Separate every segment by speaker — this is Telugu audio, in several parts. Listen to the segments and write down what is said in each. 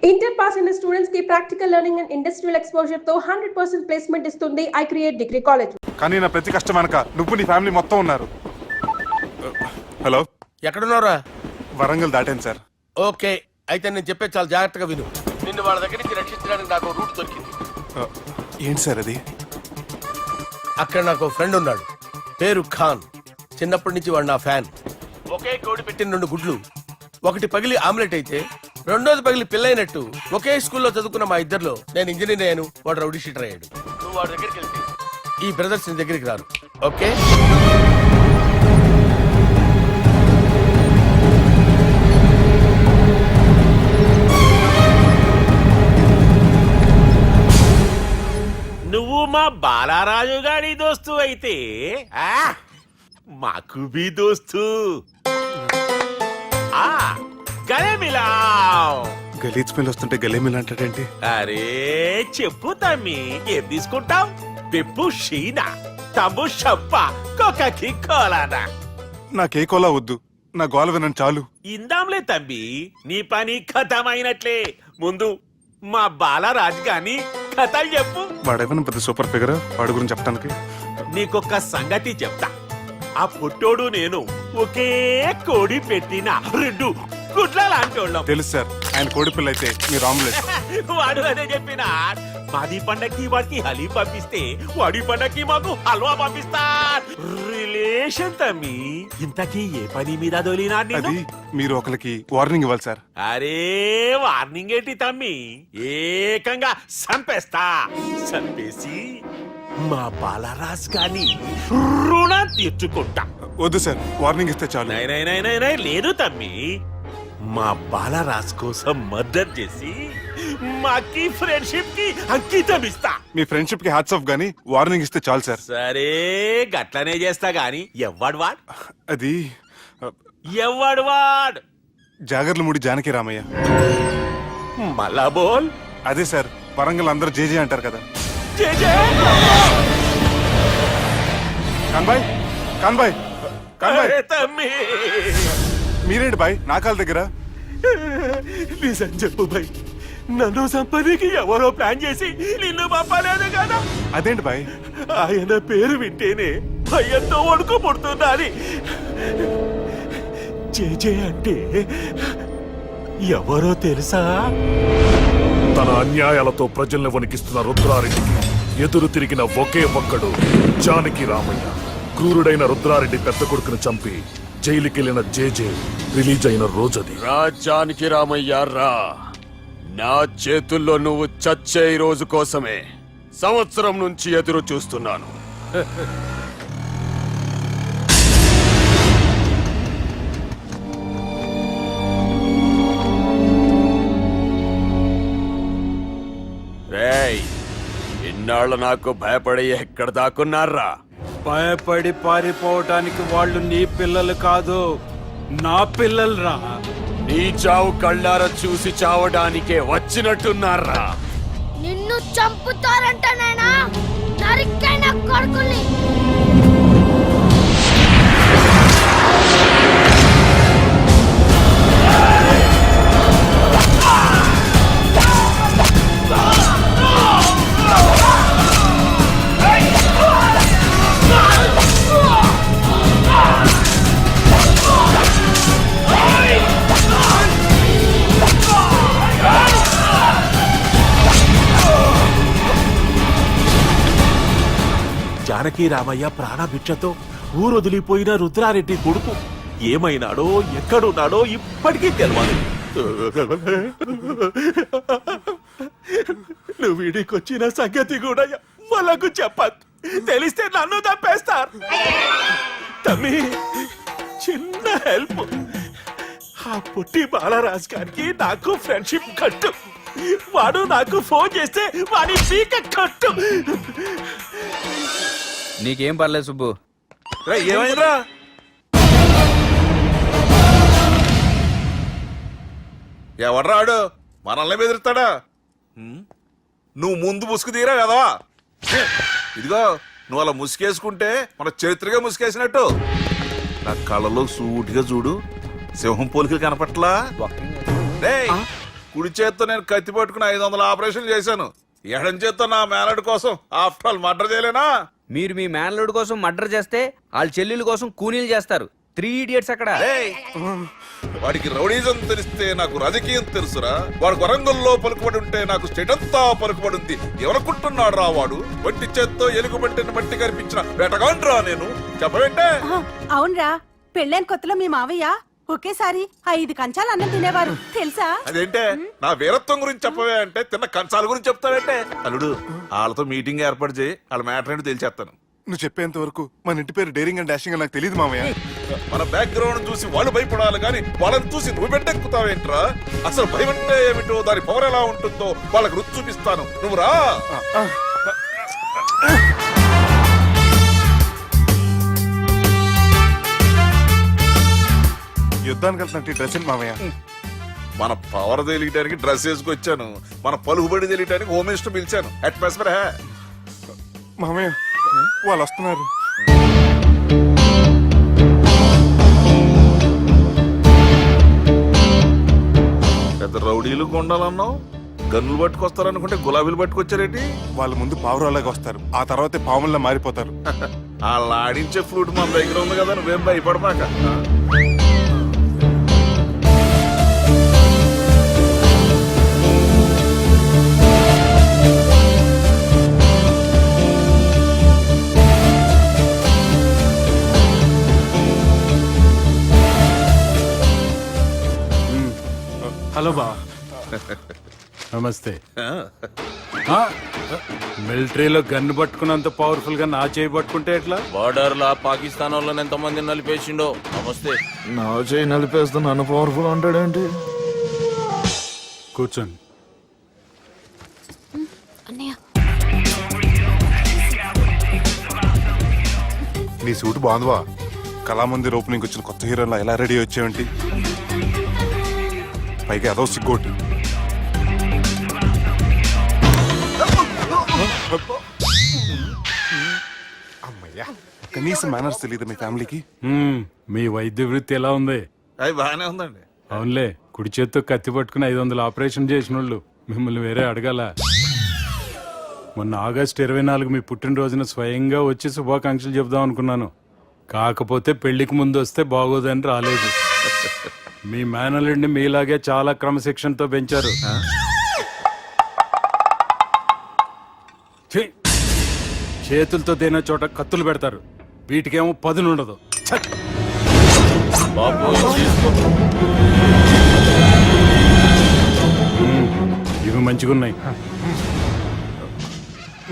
Speaker 1: ఇంటర్ పాస్ అయిన స్టూడెంట్స్ కి practical learning and industrial exposure తో 100% ప్లేస్మెంట్ ఇస్తుంది ఐ క్రియేట్ డిగ్రీ కాలేజ్.
Speaker 2: కానీ నా ప్రతి కష్టం వెనక నువ్వు నీ ఫ్యామిలీ మొత్తం ఉన్నారు. హలో,
Speaker 3: ఎక్కడున్నారా?
Speaker 2: వరంగల్ దాటాను సార్.
Speaker 3: ఓకే, అయితే నేను చెప్పే చాలా జాగ్రత్తగా విను. నిన్ను వాళ్ళ దగ్గర నుంచి రక్షించడానికి నాకు రూట్ దొరికింది.
Speaker 2: ఏంటి సార్ అది?
Speaker 3: అక్కడ నాకు ఫ్రెండ్ ఉన్నాడు, పేరు ఖాన్. చిన్నప్పటి నుంచి వాడు నా ఫ్యాన్. ఒకే కోడి పెట్టిన 2 గుడ్లు, ఒకటి పగిలి ఆమ్లెట్ అయితే రెండోది పగిలి పిల్లైనట్టు ఒకే స్కూల్లో చదువుకున్న మా ఇద్దరిలో నేను ఇంజనీర్ అయ్యాను, వాడు రౌడీ షీటర్ అయ్యాడు. నువ్వు వాడి దగ్గరికి వెళ్తే ఈ బ్రదర్స్ నీ దగ్గరికి రారు. ఓకే,
Speaker 4: నువ్వు మా బాలారాజు గారి దోస్తు అయితే మాకు బి దోస్తు. గలే మిలావ్.
Speaker 2: గలీజ్ స్మెల్ వస్తుంటే గలేమిల్ అంటాడేంటి?
Speaker 4: అరే చెప్పు తమ్మి, ఏం తీసుకుంటావు? పెప్పు షీనా, తమ్ము షప్ప, కొకకి కోలానా?
Speaker 2: నాకే కోలా వద్దు, నా గోల వినండి చాలు.
Speaker 4: ఇందాంలే తమ్మి, నీ పని ఖతమైనట్లే. ముందు మా బాలరాజు గాని కథలు చెప్పు.
Speaker 2: వాడేమైనా పెద్ద సూపర్ ఫిగర్, వాడి గురించి చెప్పడానికి.
Speaker 4: నీకొక్క సంగతి చెప్తా. ఆ పుట్టోడు నేను ఒకే కోడి పెట్టిన 2 గుడ్ల లాంటి వాళ్ళం.
Speaker 2: తెలుసు సార్, ఆయన కోడి పిల్ల అయితే మీరు ఆమ్లెట్.
Speaker 4: వాడు అదే చెప్పిన. మాది పండక్కి వాడికి హలీ పంపిస్తే వాడి పండక్కి మాకు హల్వా పంపిస్తా. రిలేషన్ తమ్మి. ఇంతకీ ఏ పని మీద దొలినా?
Speaker 2: అది మీరు ఒకరికి వార్నింగ్ ఇవ్వాలి సార్.
Speaker 4: అరే వార్నింగ్ ఏంటి తమ్మి, ఏకంగా సంపేస్తా. సంపేసి మా బాలరాజ్ గాని రుణం తీర్చుకుంటా.
Speaker 2: వద్దు సార్, వార్నింగ్ ఇస్తే చాలు.
Speaker 4: నై లేదు తమ్మి, మా బాలరాజ్ కోసం మర్డర్ చేసి మాకి ఫ్రెండ్షిప్ కి అంకితం ఇస్తా.
Speaker 2: మీ ఫ్రెండ్షిప్ కి హ్యాట్స్ ఆఫ్ గానీ వార్నింగ్ ఇస్తే చాలు సార్.
Speaker 4: సరే గట్లనే చేస్తా గాని ఎవ్వడు వాడ్?
Speaker 2: అది
Speaker 4: ఎవ్వడు వాడ్?
Speaker 2: జాగర్లమూడి జానకి రామయ్య.
Speaker 4: మళ్ళా బోల్.
Speaker 2: అదే సార్, వరంగల్ అందరూ జేజే అంటారు కదా. కాన్బాయ్, కాన్బాయ్, కాన్బాయ్.
Speaker 4: తమ్మి
Speaker 2: మీరేంటి బాయ్ నా కాళ్ళ దగ్గర?
Speaker 4: నిజం చెప్పు బాయ్, నన్ను సంపదికి ఎవరో ప్లాన్ చేసి నిన్ను పంపలేదు కదా?
Speaker 2: అదేంటి బాయ్?
Speaker 4: ఆయన పేరు వింటేనే భయంతో వణుకు పుడుతున్నది. జేజే అంటే ఎవరో తెలుసా?
Speaker 5: తన అన్యాయాలతో ప్రజల్ని వణికిస్తున్న రుద్రారెడ్డికి ఎదురు తిరిగిన ఒకే ఒక్కడు జానకి రామయ్య. క్రూరుడైన రుద్రారెడ్డి పెద్ద కొడుకును చంపి జైలుకెళ్లిన జేజే రిలీజ్ అయిన రోజది.
Speaker 6: రా జానకి రామయ్య రా, నా చేతుల్లో నువ్వు చచ్చే రోజు కోసమే సంవత్సరం నుంచి ఎదురు చూస్తున్నాను. రేయ్, ఇన్నాళ్ళు నాకు భయపడి ఎక్కడ దాక్కున్నారా?
Speaker 7: భయపడి పారిపోవటానికి వాళ్ళు నీ పిల్లలు కాదు, నా పిల్లలు రా.
Speaker 6: నీ చావు కళ్ళారా చూసి చావడానికే వచ్చినట్టున్నారా?
Speaker 8: నిన్ను చంపుతారంట నేనా? నరికైన కొడుకుని.
Speaker 4: జానకి రామయ్య ప్రాణభిక్షతో ఊరొదిలిపోయిన రుద్రారెడ్డి కొడుకు ఏమైనాడో ఎక్కడున్నాడో ఇప్పటికీ తెలియదు. నువ్వు వీడికొచ్చిన సంగతి కూడా వాళ్ళకు చెప్పదు. తెలిస్తే నన్ను తప్పేస్తారు. తమ్మి, చిన్న హెల్ప్. ఆ పుట్టి బాలరాజ్ గారికి నాకు ఫ్రెండ్షిప్ కట్టు. వాడు నాకు ఫోన్ చేస్తే వాడి పీక కట్టు.
Speaker 7: నీకేం పర్లేదు సుబ్బు.
Speaker 4: ఏమైందిరా?
Speaker 9: ఎవడ్రాడు మనల్ని బెదిరిస్తాడా? నువ్వు ముందు ముసుగు తీరా కదా. ఇదిగో నువ్వు అలా ముసుకేసుకుంటే మన చరిత్రగా ముసుకేసినట్టు. నా కళ్ళలో సూటిగా చూడు, సింహం పోలికలు కనపట్లా? కుడి చేత్తో నేను కత్తి పట్టుకుని 500 ఆపరేషన్ చేశాను. ఎడం చేత్తో నా మేనడు కోసం ఆఫ్టర్ ఆల్ మర్డర్ చేయలేనా?
Speaker 10: మీరు మీ మేనల్లుడి కోసం మర్డర్ చేస్తే వాళ్ళ చెల్లెల కోసం కూనీలు చేస్తారు. 3 ఇడియట్స్ అక్కడ.
Speaker 9: ఏయ్! వాడికి రౌడీజం తెలిస్తే నాకు రాజకీయం తెలుసురా. వాడు వరంగల్లో పలుకుబడి ఉంటే నాకు స్టేట్ అంతా పలుకుబడి ఉంది. ఎవరనుకుంటున్నాడు రా వాడు? వట్టి చేత్తో ఎలుగు పట్టిన మట్టి కనిపించిన వేటగాండ్రా నేను. చెప్పవేంటే?
Speaker 11: అవునరా, పెళ్ళైన కొత్తలో మీ మావయ్య ఒకేసారి 5 కంచాలు అన్నం తినేవారు తెలుసా?
Speaker 9: అదేంటే నా వీరత్వం గురించి చెప్పవే అంటే తిన్న కంచాల గురించి చెప్తావేంటే? అల్లుడు, వాళ్ళతో మీటింగ్ ఏర్పాటు చేయి. వాళ్ళ మ్యాటర్ ఏంటో తెలిచేస్తాను.
Speaker 2: నువ్వు చెప్పేంత వరకు మన ఇంటి పేరు డేరింగ్ అండ్ డాషింగ్ అని నాకు తెలియదు మామయ్య.
Speaker 9: మన బ్యాక్గ్రౌండ్ చూసి వాళ్ళు భయపడాలి కానీ వాళ్ళని చూసి నువ్వు బిడ్డెక్కుతావేంట్రా? అసలు భయం అంటే ఏమిటో, దాని పవర్ ఎలా ఉంటుందో వాళ్ళకి రుచి చూపిస్తాను. నువ్వు రా.
Speaker 2: యుద్ధానికి వెళ్తున్నట్టు డ్రెస్ ఏంటి మామయ్య?
Speaker 9: మన పవర్ తెలియటానికి డ్రెస్ వేసుకొచ్చాను. మన పలుకుబడి తెలియటానికి హోమ్ మినిస్టర్ పిలిచాను. అట్మాస్ఫియర్ హే.
Speaker 2: మామయ్య వాళ్ళు వస్తున్నారు.
Speaker 9: పెద్ద రౌడీలు కొండాలన్నావు, గన్నులు పట్టుకొస్తారనుకుంటే గులాబీలు పట్టుకొచ్చారేంటి?
Speaker 2: వాళ్ళ ముందు పావురాలాగా వస్తారు, ఆ తర్వాతే పాముల్లా మారిపోతారు.
Speaker 9: వాళ్ళ ఆడించే ఫ్లూట్ మన దగ్గర ఉంది కదా, నువ్వేం భయపడమాక.
Speaker 7: హలో బా, నమస్తే. మిలిటరీలో గన్ను పట్టుకున్నంత పవర్ఫుల్ గా నా చేయి పట్టుకుంటే ఎట్లా?
Speaker 3: బార్డర్ లా పాకిస్తాన్ వాళ్ళని ఎంత మంది నలిపేసిండో. నమస్తే.
Speaker 9: నా చేయి నలిపేస్తా నన్ను పవర్ఫుల్ అంటాడేంటి?
Speaker 7: కూర్చోండి.
Speaker 2: నీ సూట్ బాగుందివా. కళామందిర్ ఓపెనింగ్ వచ్చిన కొత్త హీరోలా ఎలా రెడీ వచ్చేవంటి? పైగా అదో సిగ్గోటి. అమ్మయ్యా, కనీసం మేనర్స్ తెలియదు మీ ఫ్యామిలీకి.
Speaker 7: మీ వైద్య వృత్తి ఎలా ఉంది?
Speaker 9: అది బాగానే ఉందండి.
Speaker 7: అవునులే, కుడి చేత్తో కత్తి పట్టుకుని 500 ఆపరేషన్ చేసిన వాళ్ళు మిమ్మల్ని వేరే అడగాల. మొన్న ఆగస్టు 24 మీ పుట్టినరోజున స్వయంగా వచ్చి శుభాకాంక్షలు చెబుదాం అనుకున్నాను. కాకపోతే పెళ్లికి ముందు వస్తే బాగోదని రాలేదు. మీ మేనల్లుడిని మీలాగే చాలా క్రమశిక్షణతో పెంచారు. ఛీ! చేతులతో తినే చోట కత్తులు పెడతారు, వీటికేమో పదునుండదు. ఛ! ఇవి మంచిగున్నాయి.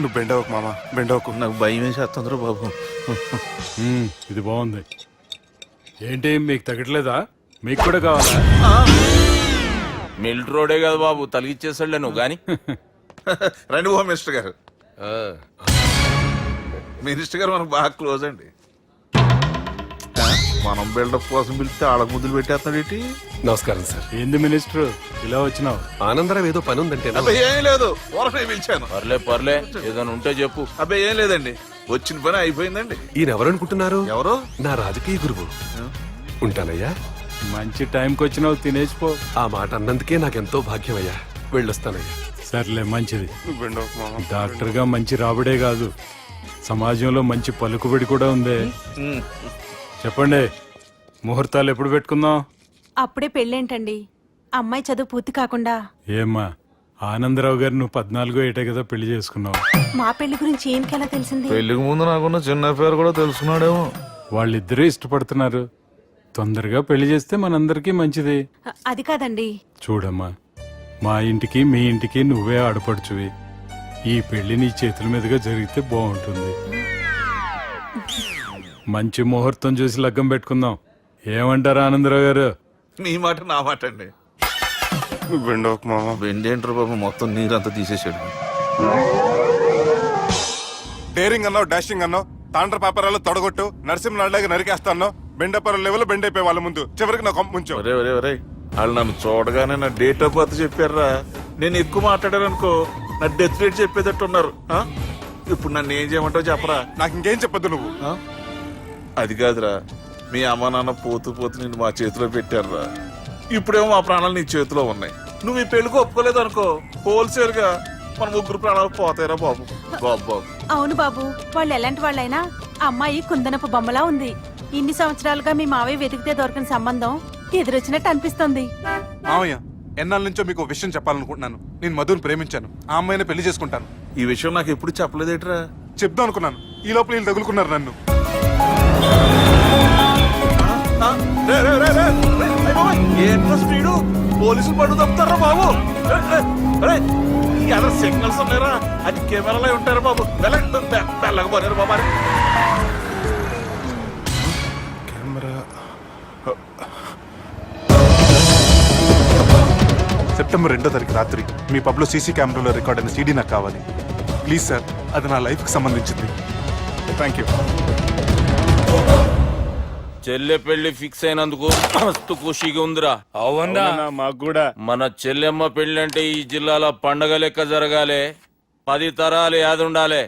Speaker 2: నువ్వు బెండవకు మామ, బెండవకు.
Speaker 9: నాకు భయం వేసేస్తుందిరా బాబు.
Speaker 7: ఇది బాగుంది. ఏంటి మీకు తగ్గట్లేదా? మీకు కూడా కావాలా?
Speaker 3: మిల్ట్ రోడే కదా బాబు, తలిగిచ్చేసాడులే నువ్వు గాని.
Speaker 9: రండి హోమ్ మినిస్టర్ గారు. మినిస్టర్ గారు మనకు బాగా క్లోజ్ అండి. మనం బిల్డప్ కోసం పిలిస్తే ఆళ్ళ ముద్దులు పెట్టేస్తాడేంటి?
Speaker 12: నమస్కారం సార్.
Speaker 7: ఏంది మినిస్టర్ ఇలా వచ్చినావు?
Speaker 12: ఆనందరావు ఏదో పని ఉందంటే.
Speaker 9: అబ్బాయి ఏం లేదు, ఊరనే పిలిచాను.
Speaker 3: పర్లే ఏదైనా ఉంటే చెప్పు.
Speaker 9: అబ్బాయి ఏం లేదండి, వచ్చిన పని అయిపోయిందండి.
Speaker 12: ఈయన ఎవరనుకుంటున్నారు?
Speaker 9: ఎవరు?
Speaker 12: నా రాజకీయ గురువు. ఉంటానయ్యా.
Speaker 7: మంచి టైంకి వచ్చినావు, తినేసిపో.
Speaker 12: ఆ మాట అన్నందుకే నాకెంతో భాగ్యమయ్యా. వెళ్ళొస్తానయ్యా.
Speaker 7: సర్లే, మంచిది.
Speaker 2: నువ్వు బెండవకు మామ.
Speaker 7: డాక్టర్ గా మంచి రాబడే కాదు, సమాజంలో మంచి పలుకుబడి కూడా ఉంది. చెప్పండి, ముహూర్తాలు ఎప్పుడు పెట్టుకుందాం?
Speaker 11: అప్పుడే పెళ్ళేంటండి, అమ్మాయి చదువు పూర్తి కాకుండా.
Speaker 7: ఏమ్మా, ఆనందరావు గారు నువ్వు 14 ఏటే కదా పెళ్లి చేసుకున్నావు.
Speaker 11: మా పెళ్లి గురించి ఏంకెలా తెలిసింది?
Speaker 9: పెళ్లికి ముందు నాకున్న చిన్న పేరు కూడా తెలుసుకున్నాడేమో.
Speaker 7: వాళ్ళిద్దరూ ఇష్టపడుతున్నారు, తొందరగా పెళ్లి చేస్తే మనందరికీ మంచిది.
Speaker 11: అది కాదండి.
Speaker 7: చూడమ్మా, మా ఇంటికి మీ ఇంటికి నువ్వే ఆడపడుచువి. ఈ పెళ్లి నీ చేతుల మీదుగా జరిగితే బాగుంటుంది. మంచి ముహూర్తం చూసి లగ్గం పెట్టుకుందాం. ఏమంటారు ఆనందరావు గారు?
Speaker 9: మీ మాట నా మాట అండి.
Speaker 2: నువ్వు బెండవకు మామ.
Speaker 9: వెండేంటర్ బాబు మొత్తం నీరంతా తీసేసాడు.
Speaker 2: డేరింగ్ అన్నావు, డాషింగ్ అన్నావు, తాండ్ర పాపరాలు తొడగొట్టు, నరసింహనాయుడులాగా నరికేస్తా అన్నావు. బెండపర లెవెల్ బెండ్ అయిపోయి వాళ్ళ ముందు చివరికి నా కొంప ముంచావు.
Speaker 9: ఒరే ఒరే ఒరే, వాళ్ళు నన్ను చూడగానే నా డేట్ ఆఫ్ బర్త్ చెప్పారా? నేను ఎక్కువ మాట్లాడాను అనుకో, నా డెత్ రేట్ చెప్పేటట్టు ఉన్నారు. ఇప్పుడు నన్ను ఏం చేయమంటావు చెప్పరా?
Speaker 2: నాకు ఇంకేం చెప్పొద్దు నువ్వు.
Speaker 9: అది కాదురా, మీ అమ్మ నాన్న పోతూ పోతూ నిన్ను మా చేతిలో పెట్టారురా. ఇప్పుడేమో మా ప్రాణాలు నీ చేతిలో ఉన్నాయి. నువ్వు ఈ పెళ్లికి ఒప్పుకోలేదు అనుకో హోల్సేల్ గా మన ముగ్గురు ప్రాణాలు పోతాయిరా బాబు. బాబు బాబు
Speaker 11: అవును బాబు, వాళ్ళు ఎలాంటి వాళ్ళైనా అమ్మాయి కుందనపు బొమ్మలా ఉంది. ఇన్ని సంవత్సరాలుగా మీ మావయ్య వెతికితే దొరకని సంబంధం ఎదురొచ్చినట్టు అనిపిస్తుంది.
Speaker 2: మామయ్య ఎన్నాళ్ళ నుంచో మీకు విషయం చెప్పాలనుకుంటున్నాను. నేను మధుని ప్రేమించాను. ఆ అమ్మాయిని పెళ్లి చేసుకుంటాను.
Speaker 9: ఈ విషయం నాకు ఎప్పుడు చెప్పలేదేట్రా?
Speaker 2: చెప్దాం అనుకున్నాను. ఈ లోపల వీళ్ళు తగులుకున్నారు నన్ను.
Speaker 9: ఏంట్రా స్పీడు? పోలీసులు పట్టు తప్పుతారా బాబు? ఎలా సిగ్నల్స్ ఉన్నారా? అది కెమెరాలో ఉంటారా బాబు? వెళ్ళకపోయారు బాబు.
Speaker 2: కెమెరా సెప్టెంబర్ 2వ తారీఖు రాత్రి మీ పబ్లో సీసీ కెమెరాలో రికార్డ్ అయిన సీడీ నాకు కావాలి. ప్లీజ్ సార్, అది నా లైఫ్కి సంబంధించింది. Thank you.
Speaker 6: చెల్లె పెళ్లి ఫిక్స్ అయినందుకు మస్తు ఖుషిగా ఉందిరా. అవునా? మాకు కూడా. మన చెల్లెమ్మ పెళ్లి అంటే ఈ జిల్లాలో పండగ లెక్క జరగాలి. 10 తరాలు యాదుండాలి.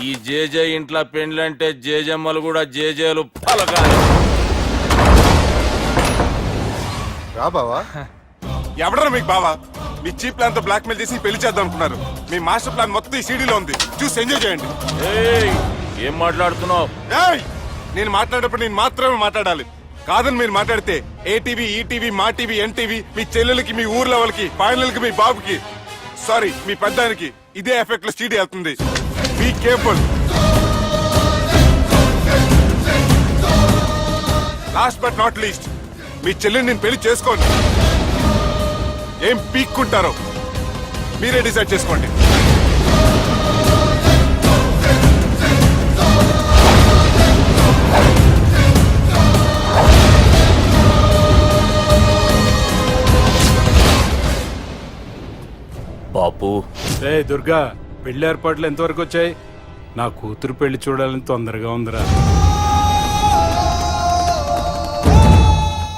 Speaker 6: ఈ జేజే ఇంట్లో పెండ్లంటే జేజమ్మలు కూడా జేజేలు పలకాలి.
Speaker 2: రా బావా. ఎవడరా మీకు బావా? మీ చీప్ ప్లాన్ తో బ్లాక్ మెయిల్ చేసి పెళ్లి చేద్దాం అనుకున్నారు. మీ మాస్టర్ ప్లాన్ మొత్తం ఈ సీడీలో ఉంది. చూసి ఎంజాయ్ చేయండి.
Speaker 6: ఏం మాట్లాడుతున్నావు?
Speaker 2: నేను మాట్లాడేటప్పుడు నేను మాత్రమే మాట్లాడాలి. కాదని మీరు మాట్లాడితే ఏటీవీ, ఈటీవీ, మా టీవీ, ఎన్టీవీ, మీ చెల్లెలకి, మీ ఊర్లో వాళ్ళకి, ఫైనల్ కి మీ బాబుకి, సారీ మీ పెద్దానికి ఇదే ఎఫెక్ట్ లో సీడీ వెళ్తుంది. Be careful. Last but not least, మీ చెల్లెని నేను పెళ్లి చేసుకోండి. ఏం పీక్కుంటారో మీరే డిసైడ్ చేసుకోండి.
Speaker 6: బాపు
Speaker 7: రే దుర్గా, పెళ్లి ఏర్పాట్లు ఎంతవరకు వచ్చాయి? నా కూతురు పెళ్లి చూడాలని తొందరగా ఉందిరా.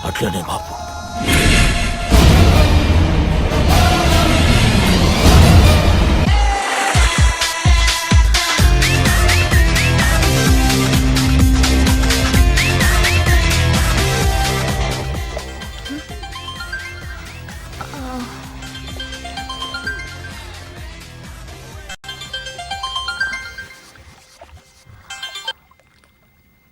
Speaker 6: అట్లనే బాపు.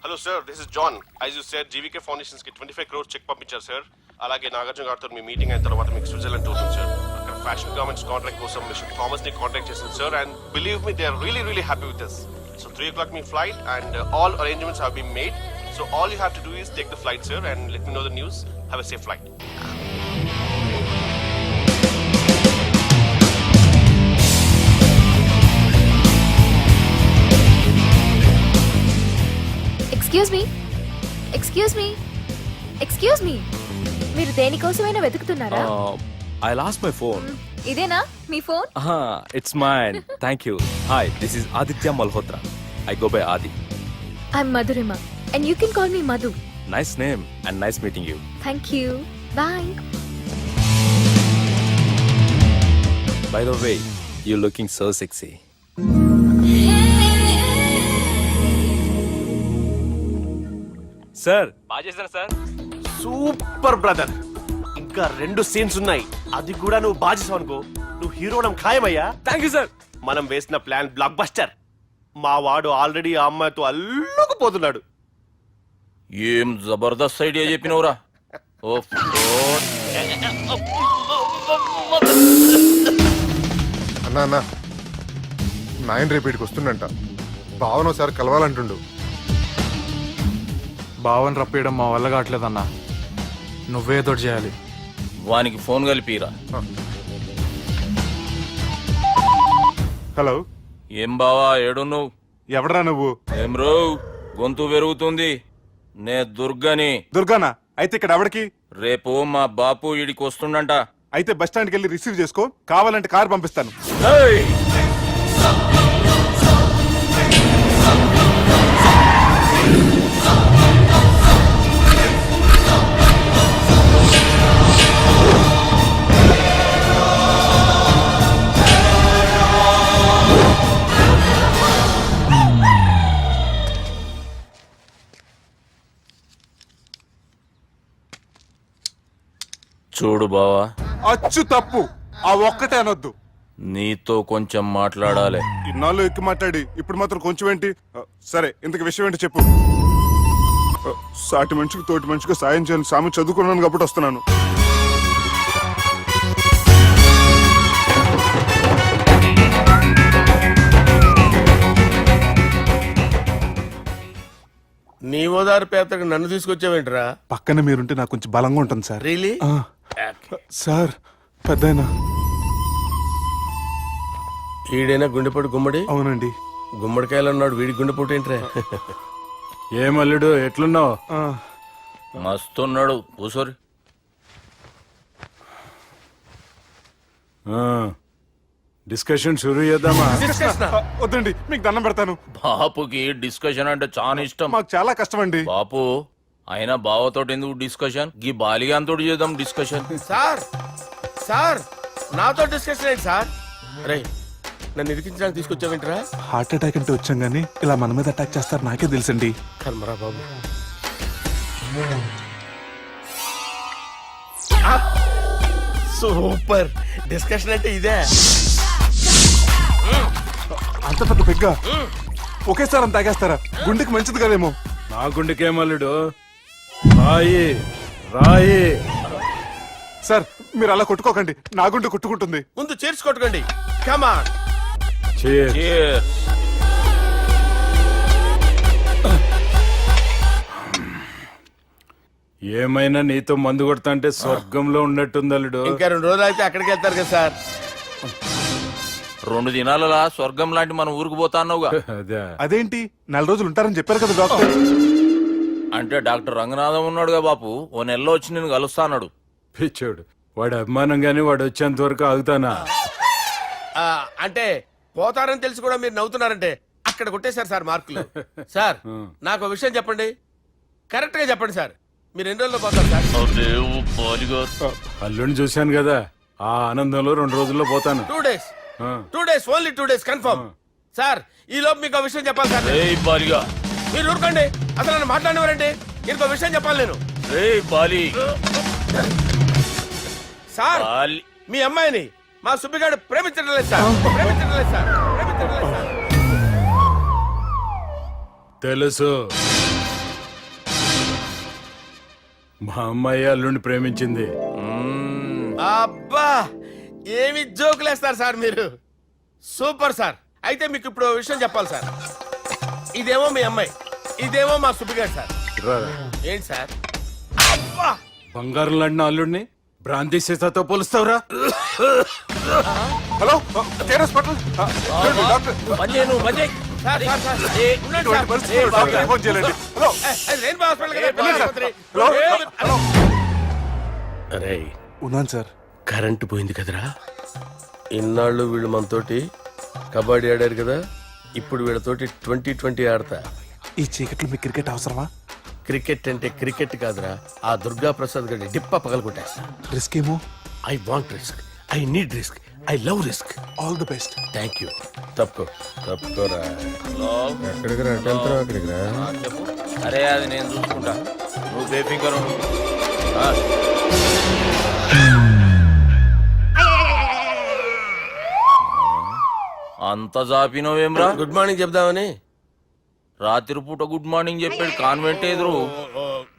Speaker 13: Hello sir, this is John. As you said GVK foundations కి 25 crores చెక్ పంపించారు సార్. అలాగే నాగార్జున గారితో మీ మీటింగ్ అయిన తర్వాత మీకు స్విట్జర్లాండ్ టూర్ ఉంది సార్. అక్కడ ఫ్యాషన్ గార్మెంట్స్ కాంట్రాక్ట్ కోసం మిస్టర్ థామస్ ని కాంటాక్ట్ చేసింది sir. And believe me, they are really happy with this. So 3 o'clock మీ flight and all arrangements have been made. So all you have to do is take the flight sir and let me know the news. Have a safe flight.
Speaker 8: Excuse me, మీరు దేనికోసమైనా వెతుకుతున్నారా?
Speaker 12: I lost my phone.
Speaker 8: ఇదేనా మీ phone?
Speaker 12: It's mine. Thank you. Hi, this is Aditya Malhotra. I go by Adi.
Speaker 8: I'm Madhurima and you can call me Madhu.
Speaker 12: Nice name and nice meeting you.
Speaker 8: Thank you. Bye.
Speaker 12: By the way, you looking so sexy. Sir బాగా చేశారు సార్.
Speaker 4: Super brother. ఇంకా 2 సీన్స్ ఉన్నాయి. అది కూడా నువ్వు బాగా చేసావు అనుకో, నువ్వు హీరోడం ఖాయమయ్యా.
Speaker 12: Thank you sir.
Speaker 4: మనం వేసిన ప్లాన్ బ్లాక్ బస్టర్. మా వాడు ఆల్రెడీ ఆ అమ్మాయితో అల్లుకుపోతున్నాడు.
Speaker 6: ఏం జబర్దస్త్ ఐడియా చెప్పినవురా.
Speaker 2: అన్నా నాయన రేపు ఇక్కడికి వస్తుండంట. భావన ఒకసారి కలవాలంటుండు.
Speaker 7: భావన రప్పేయడం మా వల్ల కావట్లేదన్నా. నువ్వేదో చేయాలి.
Speaker 6: వానికి ఫోన్ కలిపిరా.
Speaker 2: హలో,
Speaker 6: ఏం బావా ఏడు నువ్వు?
Speaker 2: ఎవడరా నువ్వు?
Speaker 6: ఏం రో గొంతు పెరుగుతుంది. నే దుర్గని.
Speaker 2: దుర్గానా? అయితే ఇక్కడ ఎవడికి?
Speaker 6: రేపు మా బాపు ఈడికి వస్తుండంట.
Speaker 2: అయితే బస్ స్టాండ్కి వెళ్ళి రిసీవ్ చేసుకో. కావాలంటే కారు పంపిస్తాను.
Speaker 6: చూడు బావా,
Speaker 2: అచ్చు తప్పు. ఆ ఒక్కటే అనొద్దు.
Speaker 6: నీతో కొంచెం మాట్లాడాలి.
Speaker 2: ఇన్నాళ్ళు ఎక్కి మాట్లాడి ఇప్పుడు మాత్రం కొంచెం ఏంటి? సరే, ఇంతకు విషయం ఏంటి చెప్పు. సాటి మనిషికి తోటి మనిషికి సాయం చేయని సామె చదువుకున్నాను కాబట్టి వస్తున్నాను.
Speaker 3: నీ ఓదారు పేదకు నన్ను తీసుకొచ్చావేంట్రా?
Speaker 2: పక్కన మీరుంటే నాకు కొంచెం బలంగా ఉంటుంది సార్.
Speaker 3: రియలీ?
Speaker 2: సార్ పెద్దయినా.
Speaker 3: ఈడైనా గుండెపోటు గుమ్మడి?
Speaker 2: అవునండి.
Speaker 3: గుమ్మడికాయలు అన్నాడు, వీడి గుండెపోటు ఏంట్రా?
Speaker 7: ఏమల్లుడు ఎట్లున్నావు?
Speaker 6: మస్తున్నాడు. కూసోరి.
Speaker 7: డిస్కషన్ షురూ చేద్దామా?
Speaker 2: వద్దండి, మీకు దండం పెడతాను.
Speaker 6: బాపుకి డిస్కషన్ అంటే చాలా ఇష్టం.
Speaker 2: మాకు చాలా కష్టం అండి.
Speaker 6: బాపు అయినా బావతోటి ఎందుకు డిస్కషన్? గీ బాలిగాంతోటి చేద్దాం డిస్కషన్.
Speaker 3: సార్ సార్ నాతో డిస్కషన్ ఏంటి సార్? రే, నన్ను ఇరికించడానికి తీసుకొచ్చావేంట్రా?
Speaker 2: హార్ట్ అటాక్ అంటే వచ్చాం గానీ ఇలా మన మీద అటాక్ చేస్తారు నాకే తెలుసండి.
Speaker 3: కర్మరా బాబు. సూపర్ డిస్కషన్ అంటే ఇదే.
Speaker 2: అంత పెద్ద పెగ్గ ఒకేసారి అంత తాగేస్తారా? గుండెకి మంచిది కదేమో.
Speaker 7: నా గుండెకేమల్లుడు, రాయి రాయి.
Speaker 2: సార్ మీరు అలా కొట్టుకోకండి, నా గుండె కొట్టుకుంటుంది.
Speaker 3: ముందు చేర్చుకొట్టుకోండి. కమాన్.
Speaker 6: Cheers.
Speaker 7: ఏమైనా నీతో మందు కొడతా అంటే స్వర్గంలో ఉన్నట్టుంది అల్లుడు.
Speaker 3: ఇంకా 2 రోజులు అయితే అక్కడికి వెళ్తారు కదా సార్?
Speaker 6: 2 దినాలలా స్వర్గం లాంటి మన ఊరికి పోతాన్నావుగా.
Speaker 7: అదే.
Speaker 2: అదేంటి 4 రోజులు ఉంటారని చెప్పారు కదా డాక్టర్.
Speaker 6: అంటే డాక్టర్ రంగనాథం ఉన్నాడుగా బాపు, ఓ నెలలో వచ్చి నేను కలుస్తాన్నాడు.
Speaker 7: పిచ్చోడు, వాడి అభిమానంగానే వాడు వచ్చేంత వరకు ఆగుతానా?
Speaker 3: అంటే పోతారని తెలిసి కూడా మీరు నవ్వుతున్నారంటే అక్కడ కొట్టేశారు సార్ మార్కులు. సార్ నాకు ఒక విషయం చెప్పండి, కరెక్ట్ గా చెప్పండి సార్. మీరు ఎన్ని రోజుల్లో పోతారు సార్?
Speaker 7: అల్లుడిని చూశాను కదా, ఆ ఆనందంలో 2 రోజుల్లో పోతాను.
Speaker 3: 2 days. 2 days, only 2 days confirm. Sir ఈ లోపు మీకు ఒక విషయం చెప్పాలి సార్. మీరు ఊరుకోండి, అసలు నన్ను మాట్లాడినవారండి. ఇంకో విషయం చెప్పాలి నేను. సార్ మీ అమ్మాయిని మా సుబ్బిగాడు ప్రేమించడం లేదు సార్. ప్రేమించడం లేదు సార్. ప్రేమించడం లేదు సార్.
Speaker 7: తెలుసు, మా అమ్మాయి అల్లుడిని ప్రేమించింది.
Speaker 3: అబ్బా ఏమి జోకులేస్తారు సార్ మీరు. Super sir. అయితే మీకు ఇప్పుడు ఓ విషయం చెప్పాలి సార్. ఇదేమో మీ అమ్మాయి, ఇదేమో మా సుబ్బిగాడు సార్.
Speaker 7: రారా.
Speaker 3: ఏంటి సార్? అబ్బా
Speaker 7: బంగారం లాంటి నా అల్లుడిని భ్రాంతి సీతతో పోలుస్తావురా?
Speaker 2: Hello Care hospital doctor.
Speaker 3: Sir, sir, sir. ఉండండి సార్.
Speaker 2: డాక్టర్ ఫోన్ చేయండి. హలో
Speaker 3: రెయిన్బో హాస్పిటల్ కదా, పిల్లల ఆసుపత్రి.
Speaker 2: Hello hello.
Speaker 3: అరే
Speaker 2: ఉన్నాను సార్.
Speaker 3: కరెంటు పోయింది కదరా. ఇన్నాళ్ళు వీళ్ళు మనతోటి కబడ్డీ ఆడారు కదా, ఇప్పుడు వీళ్ళతోటి 2020 ఆడతా.
Speaker 2: ఈ చీకట్లో మీకు క్రికెట్ అవసరమా?
Speaker 3: క్రికెట్ అంటే క్రికెట్ కాదురా, ఆ దుర్గా ప్రసాద్ గడి డిప్ప పగలగొట్టేస్తా.
Speaker 2: రిస్క్ ఏమో.
Speaker 3: I want risk, I need risk, I love risk.
Speaker 2: All the best.
Speaker 3: Thank you. తప్పుకోరా. ఎక్కడికి రా? అక్కడికి రా.
Speaker 6: చెప్పు. అరే అది నేను చూసుకుంటా, నువ్వు బేఫికర్ ఉండు. అంత జాపినవేమ్రా?
Speaker 3: గుడ్ మార్నింగ్ చెప్దామని.
Speaker 6: రాత్రి పూట గుడ్ మార్నింగ్ చెప్పాడు కాన్వెంట్ ఎదురు.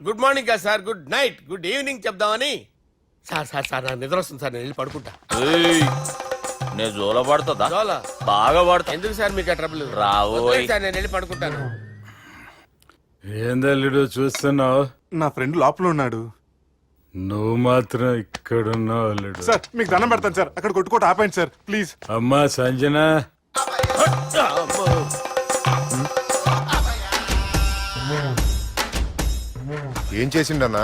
Speaker 3: గుడ్ మార్నింగ్ కాదు sir, good night, good evening చెప్దామని. సార్ సార్ సార్ నాకు నిద్ర వస్తుంది సార్, నేను వెళ్ళి పడుకుంటా.
Speaker 6: నేను జోల పడుతుందా?
Speaker 3: జోలా?
Speaker 6: బాగా పడతా.
Speaker 3: ఎందుకు సార్ మీకు ఆ ట్రబుల్?
Speaker 6: రావోయ్
Speaker 3: సార్ నేను వెళ్ళి పడుకుంటాను.
Speaker 7: ఏందల్లుడు చూస్తున్నావు?
Speaker 2: నా ఫ్రెండ్ లోపల ఉన్నాడు.
Speaker 7: నువ్వు మాత్రం ఇక్కడున్నావు అల్లుడు.
Speaker 2: సార్ మీకు దండం పెడతాను సార్, అక్కడ కొట్టుకోట ఆపండి సార్ ప్లీజ్.
Speaker 7: అమ్మా సంజన,
Speaker 2: ఏం చేసిండన్నా?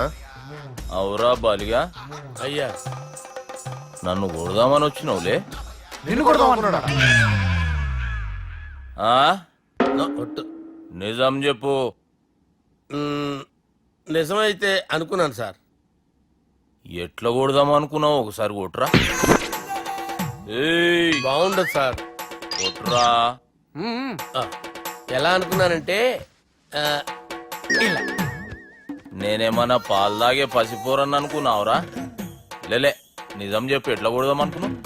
Speaker 6: అవురా బాలిగా,
Speaker 3: అయ్యా
Speaker 6: నన్ను కొడదామని వచ్చినావులే.
Speaker 2: నిన్ను కొడదామన్నాడా?
Speaker 6: నిజం చెప్పు.
Speaker 3: నిజమైతే అనుకున్నాను సార్.
Speaker 6: ఎట్లా కొడదాం అనుకున్నావు? ఒకసారి కొట్రా.
Speaker 3: బాగుండదు సార్.
Speaker 6: కొట్రా.
Speaker 3: ఎలా అనుకున్నానంటే ఇలా.
Speaker 6: నేనేమన్నా పాలు తాగే పసిపోరని అనుకున్నావురా? లేలే, నిజం చెప్పు ఎట్లా కొడదాం అనుకున్నావు?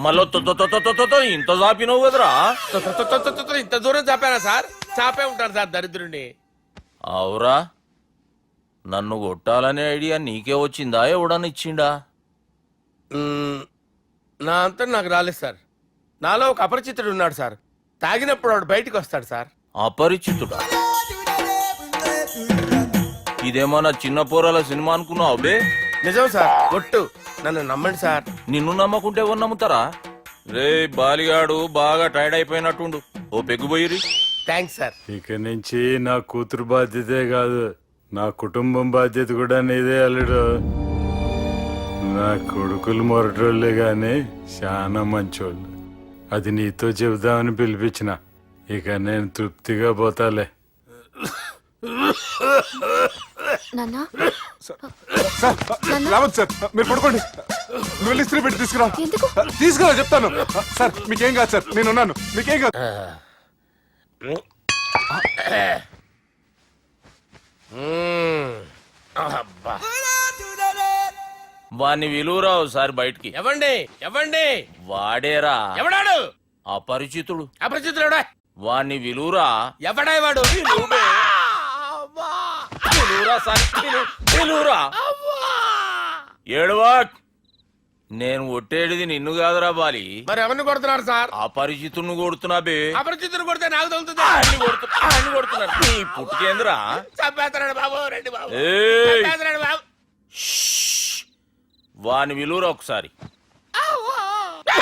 Speaker 6: మళ్ళీ ఇంత చాపినవు కదరా?
Speaker 3: ఇంత దూరం చాపానా సార్? చాపే ఉంటాను సార్ దరిద్రుడిని.
Speaker 6: అవురా, నన్ను కొట్టాలనే ఐడియా నీకే వచ్చిందా ఎవడన్నా ఇచ్చిండా?
Speaker 3: నా అంతా నాకు రాలేదు సార్. నాలో ఒక అపరిచితుడు ఉన్నాడు సార్. తాగినప్పుడు వాడు బయటికి వస్తాడు సార్.
Speaker 6: అపరిచితుడా? ఇదేమన్నా చిన్న పోరాల సినిమా అనుకున్నావు బే?
Speaker 3: నిజం సార్, ఒట్టు, నన్ను నమ్మండి సార్.
Speaker 6: నిన్ను నమ్మకుంటే ఎవరు నమ్ముతారా? రే బాలిగాడు బాగా టైర్డ్ అయిపోయినట్టుండు, ఓ పెగ్గుబోయిరి.
Speaker 3: Thanks sir.
Speaker 7: ఇక నుంచి నా కూతురు బాధ్యతే కాదు, నా కుటుంబం బాధ్యత కూడా నీదే అల్లుడు. నా కొడుకులు మొరటోళ్ళే గాని చాలా మంచోళ్ళు. అది నీతో చెబుదామని పిలిపించిన. ఇక నేను తృప్తిగా పోతాలే.
Speaker 8: నాన్నా
Speaker 2: సార్ రావద్దు సార్, మీరు పడుకోండి. నువ్వు వెళ్ళి ఇస్త్రీ పెట్టి తీసుకురా.
Speaker 8: ఎందుకు?
Speaker 2: తీసుకురా చెప్తాను. సార్ మీకేం కాదు సార్, నేను ఉన్నాను, మీకేం కాదు.
Speaker 3: అబ్బా.
Speaker 6: వాణ్ణి విలువరావు సార్ బయటికి.
Speaker 3: ఎవండి
Speaker 6: వాడేరా
Speaker 3: ఎవడాడు?
Speaker 6: అపరిచితుడు.
Speaker 3: అపరిచితుడా?
Speaker 6: వాణ్ణి విలువరా.
Speaker 3: ఎవడా వాడు?
Speaker 6: విలువరా సార్, విలువరా. ఏడవా, నేను ఒట్టేడిది నిన్ను కాదురా బాలి.
Speaker 3: మరి ఎవరిని కొడుతున్నారు సార్?
Speaker 6: అపరిచితుడిని కొడుతున్నా బే.
Speaker 3: అపరిచితుడు కొడితే నాకు తగులుతుందా?
Speaker 6: అన్ని కొడుతున్నారు. నీ పుట్టుకేంద్రా?
Speaker 3: చంపేస్తున్నాడు బాబు, రండి బాబు.
Speaker 6: ఏయ్,
Speaker 3: చంపేస్తున్నాడు బాబు.
Speaker 6: వాని విలువరా ఒకసారి.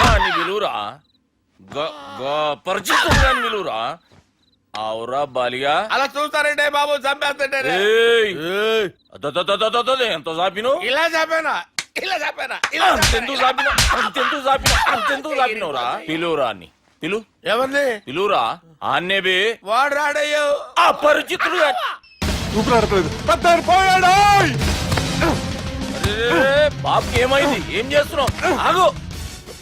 Speaker 6: వాని విలువరా. పరిచితుడు అని విలువరా. అవురా బాలిగా.
Speaker 3: అలా చూస్తారంటే బాబు, చంపేస్తాడు.
Speaker 6: ఎంత చాపిను?
Speaker 3: ఇలా చంపానా? ఇలా చంపానా?
Speaker 6: అంతెందుకు చాపినవురా? పిలువురా అన్ని పిలు.
Speaker 3: ఎవరిని
Speaker 6: పిలువురా. ఆన్నే బే.
Speaker 3: వాడు రాడయ్యో.
Speaker 6: అపరిచితుడు.
Speaker 2: ఊపిరాడట్లేదు. పెద్దాయన పోయాడు.
Speaker 6: బాబుకి ఏమైంది? ఏం చేస్తున్నావు? ఆగు.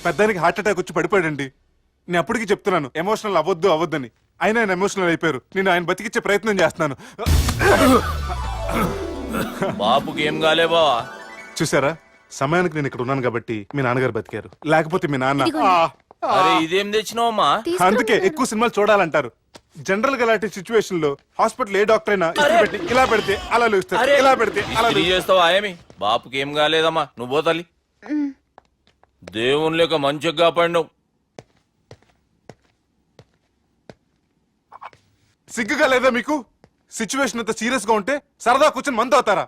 Speaker 2: పెద్దానికి హార్ట్ అటాక్ వచ్చి పడిపోయాడండి. నేను అప్పటికి చెప్తున్నాను ఎమోషనల్ అవ్వద్దని. ఆయన ఎమోషనల్ అయిపోయారు. నేను ఆయన బతికిచ్చే ప్రయత్నం చేస్తున్నాను.
Speaker 6: బాబుకి ఏం కాలే బావా?
Speaker 2: చూసారా, సమయానికి నేను ఇక్కడ ఉన్నాను కాబట్టి మీ నాన్నగారు బతికారు. లేకపోతే మీ నాన్న.
Speaker 6: అరే ఇదేం తెచ్చినావమ్మా?
Speaker 2: అందుకే ఎక్కువ సినిమాలు చూడాలంటారు. జనరల్ గా అలాంటి సిచ్యువేషన్ లో హాస్పిటల్ ఏ డాక్టర్ అయినా ఇస్త్రీ పెట్టి ఇలా పెడితే అలా లేస్తారు, ఇలా పెడితే అలా
Speaker 6: ఇస్త్రీ చేస్తావా ఏమి? బాపుకి ఏం కాలేదమ్మా, నువ్వు పోతల్లి. దేవుని లేక మంచిగా పడినావు.
Speaker 2: సిగ్గుగా లేదా మీకు? సిచ్యువేషన్ అంత సీరియస్ గా ఉంటే సరదా కూర్చొని మందు అవుతారా?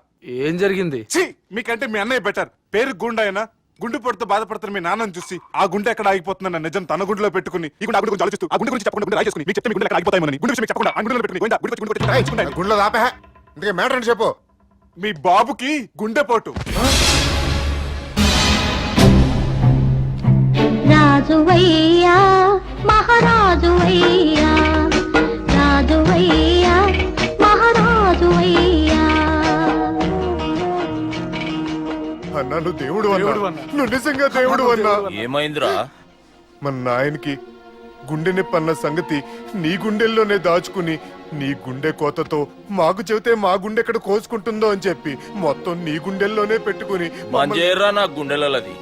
Speaker 10: ఏం జరిగింది?
Speaker 2: ఛీ, మీకంటే మీ అన్నయ్య బెటర్. పేరు గుండె అయినా గుండె పడితే బాధపడుతున్న మీ నాన్నని చూసి ఆ గుండె ఎక్కడ ఆగిపోతుందన్న నిజం తన గుండెలో పెట్టుకుని ఈ గుండె గురించి ఆలోచిస్తూ ఆ గుండె గురించి చెప్పకుండా రాయి చేసుకుని మీకు చెప్తే మీ గుండె ఎక్కడ ఆగిపోతాయని గుండె విషయం చెప్పకుండా ఆ గుండెలో పెట్టుకుని గుండెలో ఆపే ఇందుకే మ్యాటర్ అని చెప్పు. మీ బాబుకి గుండెపోటు.
Speaker 8: రాజువయ్యా మహారాజువయ్యా, రాజువయ్యా మహారాజువయ్యా.
Speaker 2: అన్నా నువ్వు దేవుడు అన్నా, నువ్వు నిజంగా దేవుడు అన్నా.
Speaker 6: ఏమైందిరా?
Speaker 2: మన నాయనకి గుండె నొప్పి అన్న సంగతి నీ గుండెల్లోనే దాచుకుని నీ గుండె కోతతో మాకు చెబితే మా గుండె ఎక్కడ కోసుకుంటుందో అని చెప్పి మొత్తం నీ గుండెల్లోనే పెట్టుకుని
Speaker 6: మంజేరా నా గుండెలది.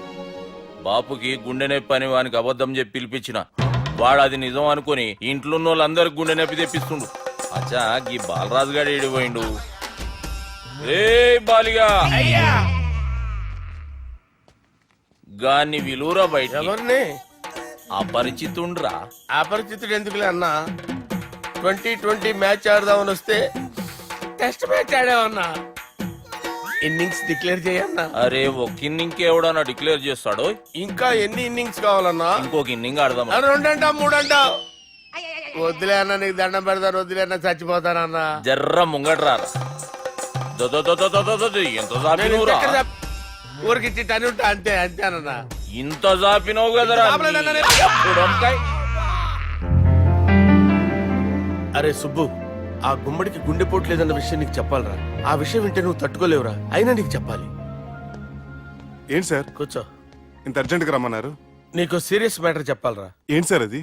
Speaker 6: బాపుకి గుండె నొప్పి అని వానికి అబద్ధం చెప్పి పిలిపించిన వాడు అది నిజం అనుకుని ఇంట్లో వాళ్ళందరికి గుండె నొప్పి తెప్పిస్తుండు. అచ్చా గీ బాలరాజు గారు ఏడిపోయిండు. రే బాలిగా, గాన్ని విలువరా బయట.
Speaker 3: ఎవరిని?
Speaker 6: అపరిచితుండ్రా.
Speaker 3: అపరిచితుడు ఎందుకులే అన్నా? 2020 మ్యాచ్ ఆడదామని వస్తే టెస్ట్ మ్యాచ్ ఆడామన్నా. ఇన్నింగ్స్ డిక్లేర్ చేయన్నా.
Speaker 6: అరే ఒక ఇన్నింగ్ ఎవడన్నా డిక్లేర్ చేస్తాడు?
Speaker 3: ఇంకా ఎన్ని ఇన్నింగ్స్ కావాలన్నా?
Speaker 6: ఇంకొక ఇన్నింగ్ ఆడదాం.
Speaker 3: 2 అంటావు 3 అంటావు. వద్దులే అన్న, నీకు దండం పెడతాను. వద్దులే అన్న, చచ్చిపోతానన్నా.
Speaker 6: జర్ర ముంగట్రా. ఎంత జాపినవురా?
Speaker 3: ఊరికిచ్చి టని ఉంటా అంతే అంతేనన్నా.
Speaker 6: ఇంత జాపినవు కదరా.
Speaker 3: అరే సుబ్బు, ఆ గుమ్మడికి గుండెపోటు లేదన్న విషయం నీకు చెప్పాలరా. ఆ విషయం వింటే నువ్వు తట్టుకోలేవురా. అయినా నీకు చెప్పాలి.
Speaker 2: ఏంటి సార్?
Speaker 3: కూర్చో.
Speaker 2: ఇంత అర్జెంట్ గా రమ్మన్నారు?
Speaker 3: నీకు సీరియస్ మ్యాటర్ చెప్పాలరా.
Speaker 2: ఏంటి సార్ అది?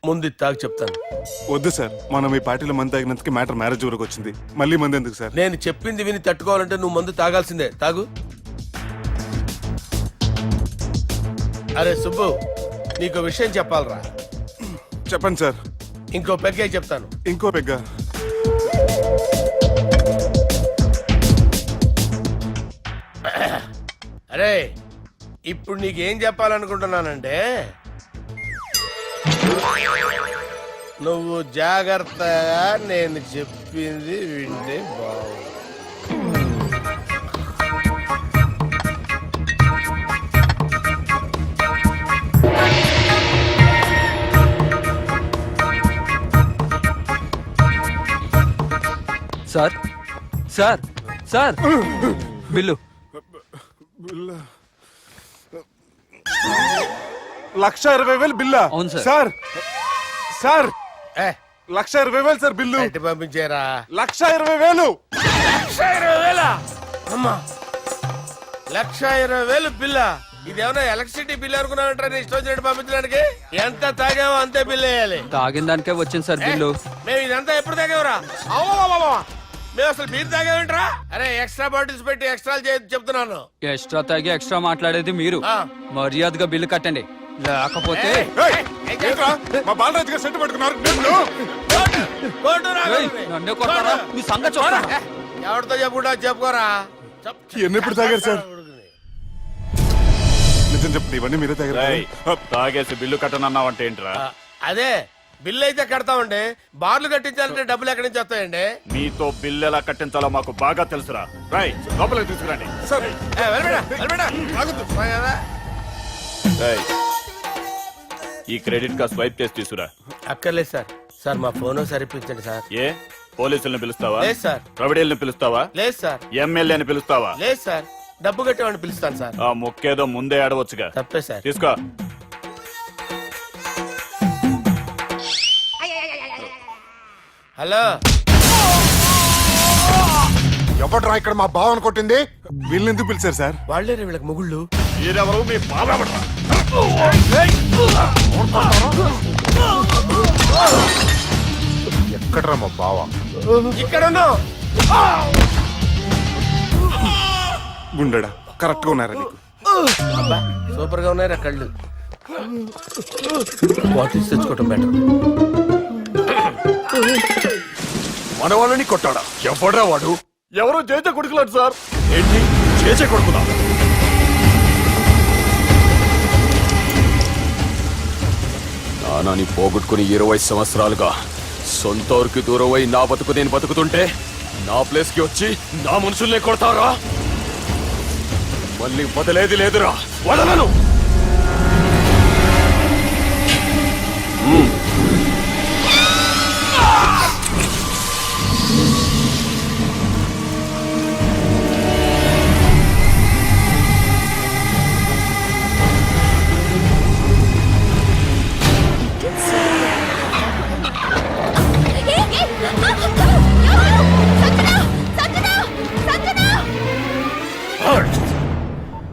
Speaker 3: ముందు ఇది తాగు చెప్తాను.
Speaker 2: వద్దు సార్, మనం ఈ పార్టీలో మంది తాగినందుకు మ్యాటర్ మ్యారేజ్ వరకు వచ్చింది. మళ్ళీ మంది ఎందుకు సార్?
Speaker 3: నేను చెప్పింది విని తట్టుకోవాలంటే నువ్వు మందు తాగాల్సిందే. తాగు. అరే సుబ్బు, నీకు విషయం చెప్పాలరా.
Speaker 2: చెప్పండి సార్.
Speaker 3: ఇంకో పెగ్గే చెప్తాను.
Speaker 2: ఇంకో పెగ్గా?
Speaker 3: అరే ఇప్పుడు నీకేం చెప్పాలనుకుంటున్నానంటే, నువ్వు జాగ్రత్తగా నేను చెప్పింది వింటే బాగుంది.
Speaker 12: Sir sir sir bill.
Speaker 2: 1,20,000 బిల్లా?
Speaker 12: అవును సార్.
Speaker 2: సార్ సార్,
Speaker 3: ఏ
Speaker 2: 1,20,000 సార్ బిల్లు.
Speaker 3: ఎట్టి పంపించేరా.
Speaker 2: 1,20,000.
Speaker 3: 1,20,000 అమ్మా, 1,20,000 బిల్ల. ఇదేమన్నా ఎలక్ట్రిసిటీ బిల్ అనుకున్నామంటారా? నీ ఇష్టం వచ్చినట్టు పంపించడానికి. ఎంత తాగామో అంతే బిల్ వేయాలి.
Speaker 12: తాగిన దానికే వచ్చింది సార్ బిల్లు.
Speaker 3: మేము ఇదంతా ఎప్పుడు తాగావురా? మేము అసలు బీర్ తాగామంటరా? అరే ఎక్స్ట్రా బాటిల్స్ పెట్టి ఎక్స్ట్రా చెప్తున్నాను.
Speaker 12: ఎక్స్ట్రా తాగి ఎక్స్ట్రా మాట్లాడేది మీరు.
Speaker 3: ఆ.
Speaker 12: మర్యాదగా బిల్లు కట్టండి, లేకపోతే
Speaker 2: ఏయ్, ఏంట్రా? మా బాలరాజు గారు సెట్ పట్టుకున్నారు.
Speaker 12: నన్నే కొడతారా? మీ సంగతి చూడరా?
Speaker 3: ఎవరితో చెప్పుకుంటా చెప్పుకోరా.
Speaker 2: ఇవన్నీ ఎప్పుడు తాగారు సార్? నిజం చెప్పండి, ఇవన్నీ మీరే తాగారు?
Speaker 5: తాగేసి బిల్లు కట్టనన్నావంటే ఏంట్రా?
Speaker 3: అదే బిల్లు అయితే కడతామండి. బార్లు కట్టించాలంటే డబ్బులు ఎక్కడి నుంచి వస్తాయండి?
Speaker 5: మీతో బిల్లు ఎలా కట్టించాలో మాకు బాగా తెలుసురా. రై లోపలికి తీసుకురండి.
Speaker 2: సార్
Speaker 5: రేయ్, ఈ క్రెడిట్ కార్డ్ స్వైప్ చేసి తీసుకురా.
Speaker 3: అక్కర్లేదు సార్. సార్ మా ఫోన్ సరిపించండి సార్.
Speaker 5: ఏ పోలీసుల్ని పిలుస్తావా?
Speaker 3: లేదు సార్.
Speaker 5: ప్రొవిడీల్ని పిలుస్తావా?
Speaker 3: లేదు సార్.
Speaker 5: ఎమ్మెల్యేని పిలుస్తావా?
Speaker 3: లేదు సార్. డబ్బు కట్టేవాడిని పిలుస్తాను సార్.
Speaker 5: ఆ ముక్కేదో ముందే ఆడవచ్చుగా.
Speaker 3: తప్పే సార్.
Speaker 5: తీసుకో.
Speaker 3: హలో,
Speaker 2: ఎవడ్రా ఇక్కడ మా బావని కొట్టింది? వీళ్ళని ఎందుకు పిలిచారు సార్?
Speaker 3: వాళ్ళేరే వీళ్ళకి మొగుళ్ళు.
Speaker 5: మీరెవరు? మీ బాబా.
Speaker 2: ఎక్కడ్రా మా బావ?
Speaker 3: ఇక్కడ ఉన్నావు.
Speaker 2: గుండెడా కరెక్ట్ గా ఉన్నారా నీకు?
Speaker 3: అబ్బా సూపర్ గా ఉన్నారా కళ్ళు. బాటిల్స్ తెచ్చుకోవటం బెటర్.
Speaker 5: మన వాళ్ళని కొట్టాడా? ఎవడ్రా వాడు? ఎవరో చేచే కొడుకులాడు సార్. ఏంటి చేచే కొడుకులా?
Speaker 6: నానాని పోగొట్టుకుని 20 సంవత్సరాలుగా సొంత ఊరికి దూరమై నా బతుకు నేను బతుకుతుంటే నా ప్లేస్ కి వచ్చి నా మనుషుల్ని కొడతారా? మళ్ళీ వదిలేది లేదురా, వదలను.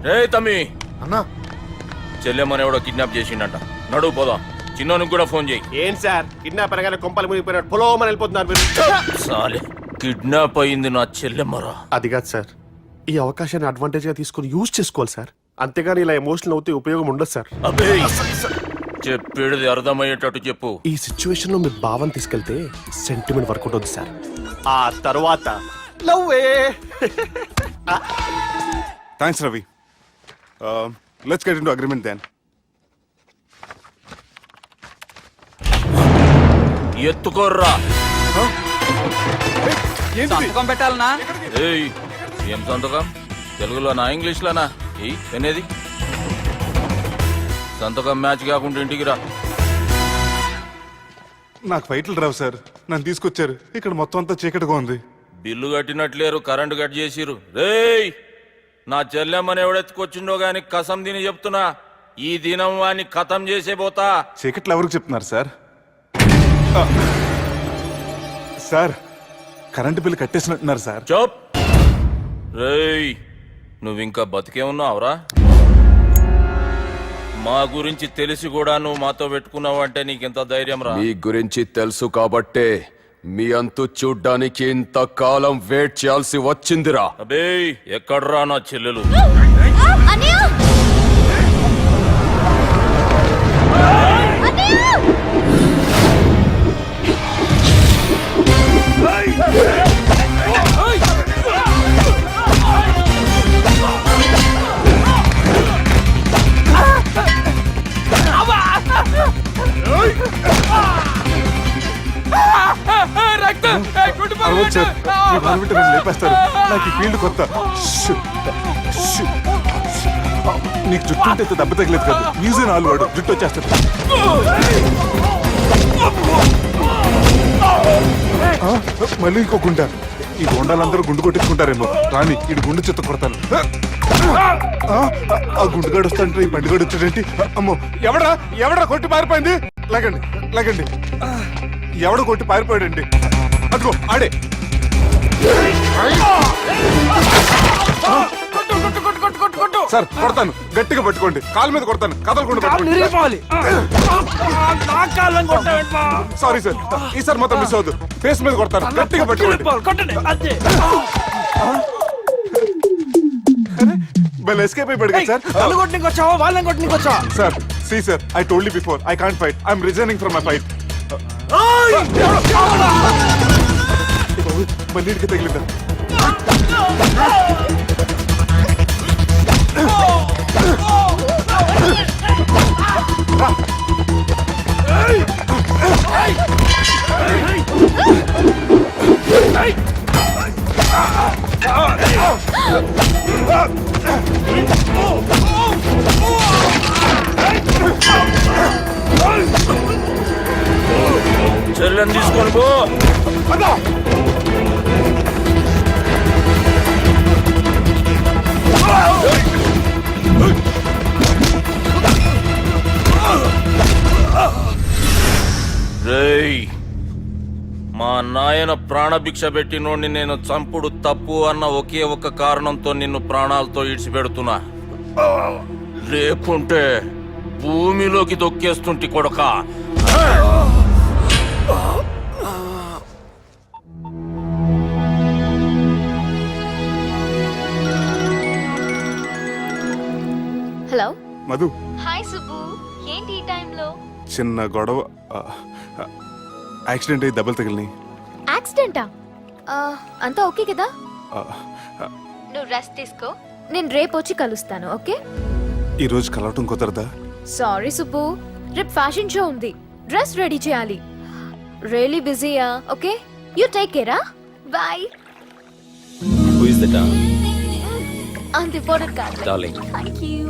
Speaker 6: రే తమ్మి
Speaker 13: అన్నా,
Speaker 6: చెల్లెమ్మని ఎవడో కిడ్నాప్ చేసిండట. నడువు పోదాం. చిన్నోనికి కూడా ఫోన్ చేయి.
Speaker 13: ఏం సార్ కిడ్నాప్ అనగానే కొంపలు మునిగిపోయినట్టు పొలోమని వెళ్ళిపోతున్నారు మీరు.
Speaker 6: సాలే, కిడ్నాప్ అయింది నా చెల్లెమ్మరా.
Speaker 13: అది కాదు సార్, ఈ అవకాశాన్ని అడ్వాంటేజ్ గా తీసుకొని యూజ్ చేసుకోవాలి సార్. అంతేగాని ఇలా ఎమోషనల్ అవుతే ఉపయోగం ఉండదు సార్.
Speaker 6: అబ్బే, చెప్పేది అర్థమయ్యేటట్టు చెప్పు.
Speaker 13: ఈ సిచ్యువేషన్ లో మీరు భావం తీసుకెళ్తే సెంటిమెంట్ వర్కౌట్ అవుతుంది సార్. ఆ తర్వాత లవ్వే.
Speaker 2: Thanks Ravi. Let's get into agreement then.
Speaker 6: ఎత్తుకోర్రా.
Speaker 12: సంతకం పెట్టాలనా?
Speaker 6: ఏయ్, ఏం సంతకం? తెలుగులోనా ఇంగ్లీష్లోనా? ఏయ్ అనేది సంతకం మ్యాచ్ కాకుండా ఇంటికి రా.
Speaker 2: నాకు ఫైట్లు రావు సార్, నన్ను తీసుకొచ్చారు. ఇక్కడ మొత్తం అంతా చీకటిగా ఉంది.
Speaker 6: బిల్లు కట్టినట్లేరు, కరెంటు కట్ చేసిరు. రేయ్, నా చెల్లెమ్మని ఎవడెత్తుకొచ్చిండో గాని కసం తిని చెప్తున్నా, ఈ దినం వాణ్ణి ఖతం చేసే పోతా.
Speaker 2: చీకట్లు ఎవరికి చెప్తున్నారు సార్? సార్, కరెంటు బిల్లు కట్టేసినట్టున్నారు సార్.
Speaker 6: చోప్. రేయ్, నువ్వింకా బతికే ఉన్నావురా? మా గురించి తెలిసి కూడా నువ్వు మాతో పెట్టుకున్నావు అంటే నీకెంత ధైర్యం రా?
Speaker 9: మీ గురించి తెలుసు కాబట్టే మీ అంతు చూడ్డానికి ఇంతకాలం వెయిట్ చేయాల్సి వచ్చిందిరా.
Speaker 6: అబే ఎక్కడ్రా నా చెల్లెలు?
Speaker 2: లేపేస్తారు. నాకు ఈ ఫీల్డ్ కొత్త. నీకు జుట్టు ఉంటే దెబ్బ తగిలేదు కదా, మ్యూజియం ఆలు వాడు జుట్టు వచ్చేస్తాడు. మళ్ళీ ఇంకో గుండ. ఈ గుండాలందరూ గుండు కొట్టించుకుంటారేమో, కానీ ఇటు గుండు చెత్త కొడతాను. ఆ గుండుగాడు వస్తాంటే ఈ బండిగాడు వచ్చాడేంటి? అమ్మో, ఎవడా కొట్టి పారిపోయింది? లాగండి. ఎవడ కొట్టి పారిపోయాడండి? అదిగో ఆడే. సార్ కొడతాను, గట్టిగా పట్టుకోండి. కాలు మీద కొడతాను, కదలకుండా పట్టుకోండి. సారీ సార్, ఈసారి మొత్తం మిస్ అవద్దు. ఫేస్ మీద కొడతాను, గట్టిగా పట్టుకోండి. ఎస్కేప్ అయిపోయాడు sir. Sir see sir, I told you before, I can't fight. I'm resigning from my fight. మళ్ళీ ఇంటికి తగిలిద్దా?
Speaker 6: చెల్లెని తీసుకొని పో. రేయ్, మా నాయన ప్రాణభిక్ష పెట్టినోడిని నేను చంపుడు తప్పు అన్న ఒకే ఒక కారణంతో నిన్ను ప్రాణాలతో ఇడిచిపెడుతున్నా. లేకుంటే భూమిలోకి తొక్కేస్తుంటి కొడక.
Speaker 8: హలో
Speaker 2: మధు,
Speaker 8: హాయ్ సుబ్బు, ఏంటి ఈ టైంలో?
Speaker 2: చిన్న గొడవ, యాక్సిడెంట్ అయ్యి దెబ్బలు తగిలినాయి.
Speaker 8: యాక్సిడెంటా? అంతా ఓకే కదా? నువ్వు రెస్ట్ తీసుకో, నేను రేపు వచ్చి కలుస్తాను. ఓకే?
Speaker 2: ఈ రోజు కలవటం కుదరదా?
Speaker 8: సారీ సుబ్బు, రేపు ఫ్యాషన్ షో ఉంది, డ్రెస్ రెడీ చేయాలి. రియలీ బిజీయా? Okay, you take care. Bye.
Speaker 12: Who is that?
Speaker 8: అంత ఇంపార్టెంట్ కాదు.
Speaker 12: Darling.
Speaker 8: Thank you.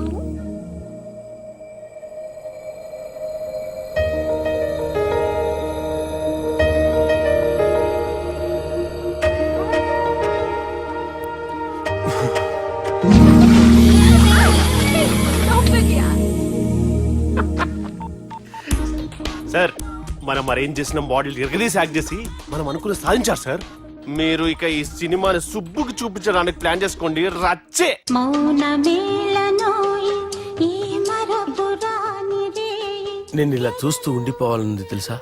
Speaker 4: సార్, మనం అరేంజ్ చేసిన మోడల్ ఎరగదీసి యాక్ట్ చేసి మనం అనుకున్న సాధించారు సార్. మీరు ఇక ఈ సినిమాని సుబ్బుకి చూపించడానికి ప్లాన్ చేసుకోండి. రచ్చే.
Speaker 3: నేను ఇలా చూస్తూ ఉండిపోవాలని తెలుసా?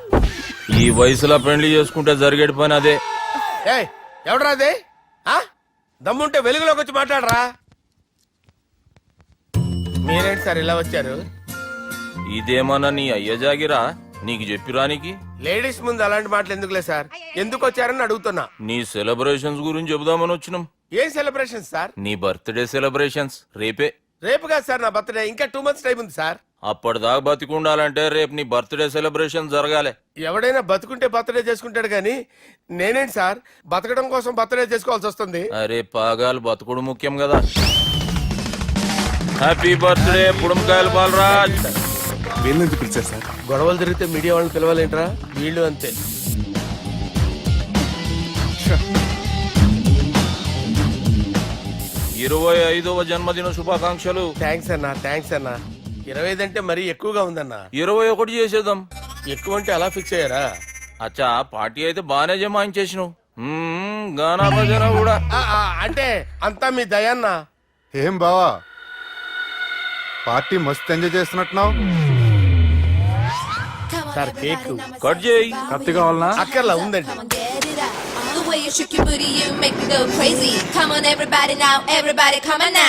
Speaker 6: ఈ వయసులో పెళ్లి చేసుకుంటే జరిగేటి పని అదే.
Speaker 3: ఏయ్, ఎవడరా అదే? దమ్ముంటే వెలుగులోకి వచ్చి మాట్లాడరా. మీరేంటి సార్ ఇలా వచ్చారు?
Speaker 6: ఇదేమన్నా నీ అయ్య జాగిరా? నీకు చెప్పిరానికి?
Speaker 3: లేడీస్ ముందు అలాంటి మాటలు ఎందుకులే సార్, ఎందుకు వచ్చారని అడుగుతున్నా.
Speaker 6: నీ సెలబ్రేషన్స్ గురించి చెబుదామని వచ్చినాం.
Speaker 3: ఏం సెలబ్రేషన్ సార్?
Speaker 6: నీ బర్త్డే సెలబ్రేషన్స్ రేపే.
Speaker 3: రేపు కాదు సార్ నా బర్త్డే, ఇంకా 2 months టైం ఉంది సార్.
Speaker 6: అప్పటిదాకా బతికుండాలంటే రేపు నీ బర్త్డే సెలబ్రేషన్ జరగాలి.
Speaker 3: ఎవడైనా బతుకుంటే బర్త్డే చేసుకుంటాడు కానీ నేనేంటి సార్ బతకడం కోసం బర్త్డే చేసుకోవాల్సి వస్తుంది?
Speaker 6: అరే పాగాలు, బతుకుడు ముఖ్యం కదా. హ్యాపీ బర్త్డే పుడుమకాయలు బాలరాజ్.
Speaker 2: వీళ్ళని పిలిచారు సార్.
Speaker 3: గొడవలు జరిగితే మీడియా వాళ్ళని పిలవాలేంట్రా? వీళ్ళు అంతే.
Speaker 6: 25వ జన్మదిన శుభాకాంక్షలు.
Speaker 3: థ్యాంక్స్ అన్నా, థ్యాంక్స్ అన్నా. 25 అంటే మరీ ఎక్కువగా ఉందన్నా.
Speaker 6: 21 చేసేద్దాం.
Speaker 3: ఎక్కువ అంటే అలా ఫిక్స్ అయ్యారా?
Speaker 6: అచ్చా, పార్టీ అయితే బానే జమాయించేసినావు. గానా భజన కూడా.
Speaker 3: అంటే అంతా మీ దయన్నా.
Speaker 2: ఏం బావా, పార్టీ మస్తు ఎంజాయ్ చేస్తున్నట్టున్నావు.
Speaker 3: సార్ కేక్
Speaker 6: కట్ చేయి.
Speaker 7: కత్తి కావాలనా?
Speaker 3: అక్కర్లా ఉందండి.
Speaker 8: The way you shake your booty, you make me go crazy. Come on, everybody now, everybody come on now.